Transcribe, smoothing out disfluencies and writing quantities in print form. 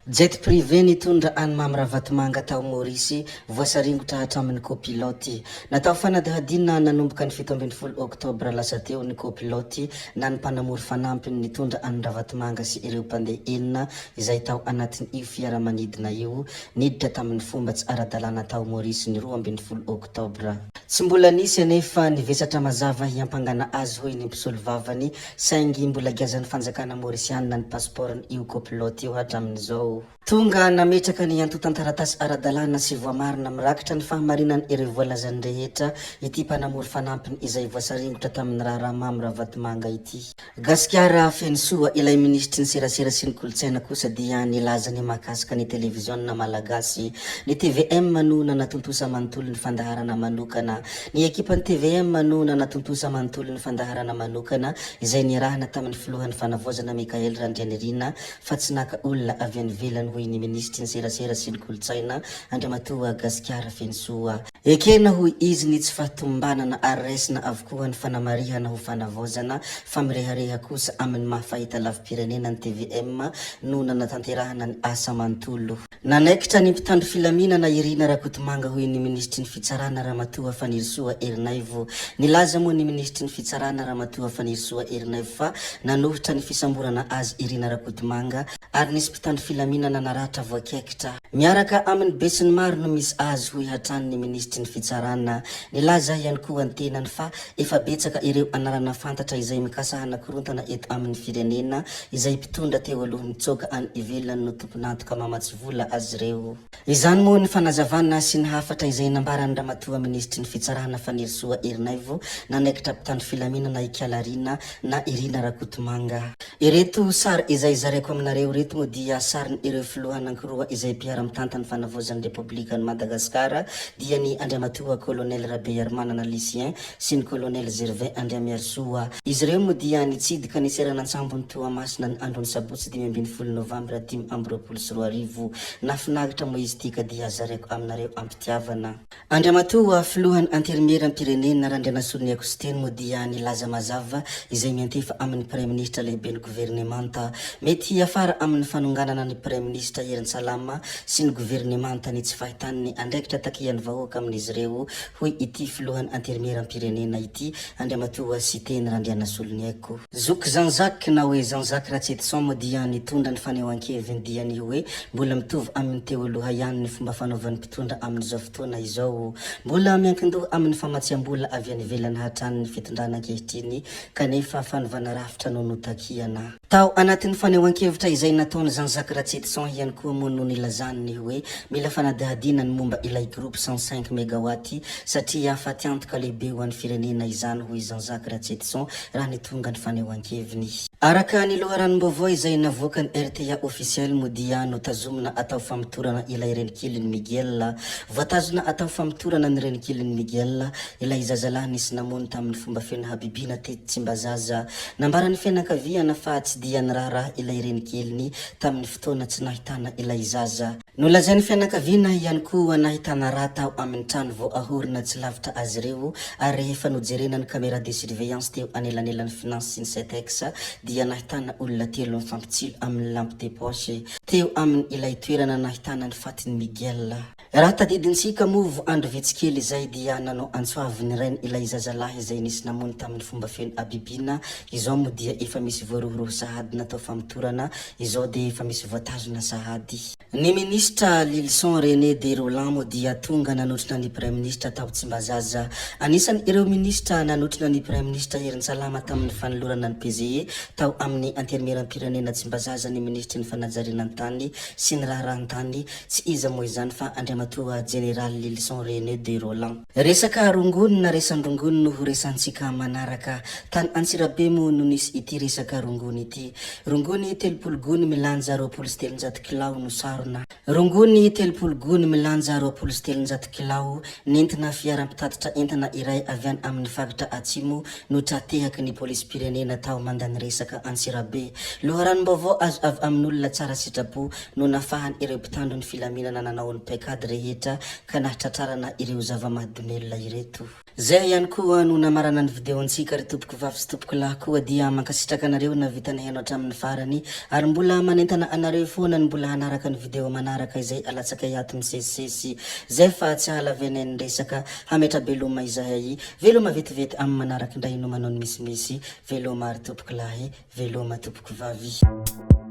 Jet privé nitondra any Mamravatomanga tao Maurice voasaringotra hatramin'ny copilote. Natao fanadihadina nanomboka ny 17 Oktobra lasa teo ny copilote na ny mpanamory fanampiny nitondra any Ravatomanga sy ireo mpandeha enina izay tao anatin'ny io fiaramanidina io niditra tamin'ny fomba tsy ara-dalàna tao Maurice ny 12 Oktobra. Tsy mbola nisy anefa nivesatra mazava hiampangana azy hoy ny mpisolo vavany saingy mbola giazan'ny fanjakana Mauriciana ny passeport io copilote io hatramin'izao. Tonga nametraka ny antotantaratasy ara-dalàna sy voamarina mirakitra ny fahamarinany ireo voalazany rehetra ity mpanamory fanampiny izay voasaringotra tamin'ny raharaha Mamravatomanga ity. Gasikara fensoa ilay ministry ny serasera sy ny kolotsaina kosa dia nilaza ny mahakasika ny televiziona malagasy ny TVM no nanatontosa manontolo ny fandaharana manokana. Ny ekipan'ny TVM no nanatontosa manontolo ny fandaharana manokana izay nirahana tamin'ny filohan'ny fanavozana Mikael Randrianirina fa tsy naka olona avy any ivelany hoy ny ministry ny serasera sy ny kolotsaina Andriamatoa Gasikara Fensoa. Ekena hoy izy ny tsy fahatombanana ary raisina avokoa ny fanamarihana ho fanavozana fa mirehareha kosa amin'ny mahafahita lavim-pirenena ny TVM no nanatanterahana ny asa manontolo. Nanaikitra ny mpitandro filaminana Irina Rakotomanga hoy ny ministry ny fitsarana Ramatoa Fanirisoa Erinaivo. Nilaza moa ny ministry ny fitsarana Ramatoa Fanirisoa Erinaivo fa nanohitra ny fisamborana azy Irina Rakotomanga ary nisy mpitandro filaminana naratra voakekitra. Miaraka amin'ny besiny maro no misy azy hoy hatrany ny ministry ny fitsarana. Nilaza ihany koa ny tenany fa efa betsaka ireo anarana fantatra izay mikasahana korontana eto amin'ny firenena izay mpitondra teo alohan'ny tsoka any ivelany no tomponantoka mamatsy vola azy ireo. Izany moa ny fanazavana sy ny hafatra izay nambarany Ramatoa ministry ny fitsarana Fanirisoa Erinaivo nanaikitra mpitandro filaminana Ikalarina na Irina Rakotomanga. Ireto sary izay zareko aminareo reto moa dia sariny ireo filohana ankiroa izay mpiara-mitantana ny fanavozan'ny Repoblikan'i Madagasikara dia ny Andriamatoa Colonel Rabe Armanana Lucien sy ny Colonel Gervais Andriamiarsoa. Izy ireo moa dia nitsidika ny seran'antsambony Toamasina ny andron'ny sabotsy 12 Novambra 2024. Nafinaritra moa izy tika dia zareko aminareo ampitiavana. Andriamatoa filohan'ny anterimeram-pirenena Randrianasoloni Akosteny moa dia nilaza mazava izay miantefa amin'ny Premier Ministre lehibe ny gouvernemanta mety afara amin'ny fanonganana ny Premier Ministre Herin-Salama sy ny gouvernemanta ny tsy fahitany ny andraikitra takian'ny vahoaka amin'izy ireo hoy ity filohan'ny anterimeram-pirenena ity Andriamatoa Siteny Randrianasoloni Eko. Zoky Jean-Jacques na hoe Jean-Jacques Ratsetson moa dia nitondra ny fanehoan-keviny dia ny hoe mbola mitovy amin'ny teo aloha ihany ny fomba fanaovan'ny mpitondra amin'izao fotoana izao. Mbola miankin-doha amin'ny famatsiam-bola avy any ivelany hatrany ny fitondrana ankehitriny kanefa fanovana rafitra no notakiana. Tao anatin'ny fanehoan-kevitra izay nataony Jean-Jacques Ratsetson ihany koa moa no nilazany ny hoe mila fanadihadiana ny momba ilay groupe 105 mégawatt satria fatiantoka lehibe ho an'ny firenena izany hoy Jean-Jacques Ratsetson raha ny tonga ny fanehoan-keviny. Araka ny loharanom-baovao izay navoaka ny RTA officiel moa dia notazomina atao famitorana ilay renikiliny Miguel. Voatazona atao famitorana ny renikiliny Miguel ilay zazalahy nisy namony tamin'ny fomba feno habibina tety Tsimbazaza. Nambarany fianakaviana fa tsy dia niraharaha ilay renikiliny tamin'ny fotoana tsy nahitana ilay zaza. Nolazain'ny fianakaviana ihany koa nahitana raha tao amin'ny trano vao ahorina tsy lavitra azy ireo ary rehefa nojerena ny caméra de surveillance teo anelanelan'ny finance sy ny Setex dia nahitana olona telo mifampitsilo amin'ny lampe de poche teo amin'ny ilay toerana nahitana ny fatiny Miguel. Raha tadidintsika moa vo andro vetsikely izay dia nanao antsoaviny rainy ilay zazalahy izay nisy namony tamin'ny fomba feno abibina. Izao moa dia efa misy voarohoroho sahady natao famitorana, izao dia efa misy voatazona sahady. Ny ministra Lilson René de Roland moa dia tonga nanotrina ny Premier Ministre tao Tsimbazaza. Anisany ireo ministra nanotrina ny Premier Ministre Herin-Salama tamin'ny fanolorana ny PGE tao amin'ny anterimeram-pirenena Tsimbazaza ny ministry ny fanajariana tany sy ny raharahantany tsy iza moa izany fa Andriamatoa General Lilson René de Roland. Resaka rongony na resan-drongony no resantsika manaraka. Tany Antsirabe moa no nisy ity resaka rongony ity. Rongony 30 gony milanja 27 kilao no sarona. Rongony 30 gony milanja 27 kilao nentina fiara-pitatitra entana iray avy any amin'ny faritra atsimo no tratehaky ny polisy pirenena tao mandany resaka Antsirabe. Loharanom-baovao azo avy amin'olona tsara sitrapo no nafahan ireo mpitandro ny filaminana nanao ny pekady sady rehetra ka nahatratrarana ireo zava-mahadomelona ireto. Zay ihany koa no namarana ny videontsika ry tompoko vavy sy tompoko lahy koa dia mankasitraka anareo na vita nahenao hatramin'ny farany ary mbola manentana anareo foana ny mbola hanaraka ny video manaraka izay alatsaka iato misesisesy zay fa tsy halavenen'ny resaka hametra beloma izahay veloma vetivety amin'ny manaraka indray no manao ny misimisy veloma ry tompoko lahy veloma tompoko vavy.